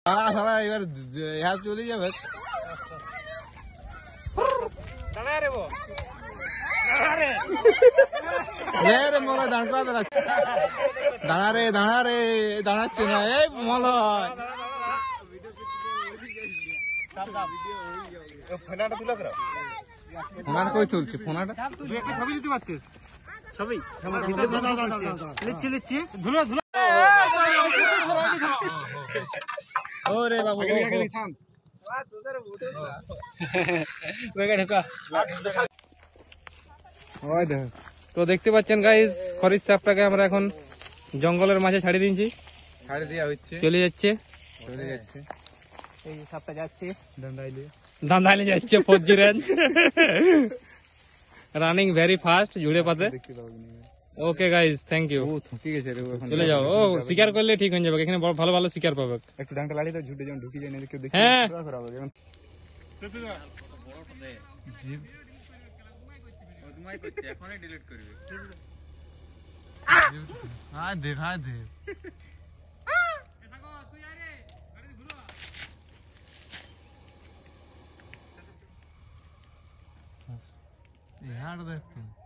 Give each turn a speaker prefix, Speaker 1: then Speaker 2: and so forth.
Speaker 1: সারা সারা এবার ইহা চলে যাবে। রে মনে দাঁড়া দাঁড়া রে দাঁড়াচ্ছে না এই মলয় ফোনাটা কই চলছে ফোনাটা
Speaker 2: ছবি দিতে পারতিস ছবি লিখছি লিখছি ধুলো ধুলো ওরে বাবু তো দেখতে পাচ্ছেন গাইস খরিদ সাপটাকে আমরা এখন জঙ্গলের মাঝে ছাড়িয়ে দিয়েছি
Speaker 1: ছাড়ে দেওয়া হচ্ছে
Speaker 2: চলে যাচ্ছে এই সাপটা যাচ্ছে দান্দাইলে যাচ্ছে ফৌজি রেঞ্জ রানিং ভেরি ফাস্ট জুড়ে পাতে ওকে গাইস থ্যাংক ইউ
Speaker 1: ঠিক আছে
Speaker 2: চলে যাও ও শিকার করলে ঠিক হয়ে যাবে এখানে ভালো ভালো শিকার পাবে
Speaker 1: একটু ডাংটা লাড়ি দাও ঝুটে যেমন ঢুকি যায় না কেউ দেখে
Speaker 2: হ্যাঁ
Speaker 1: এখনই ডিলিট করবে দেখা দে यार देखते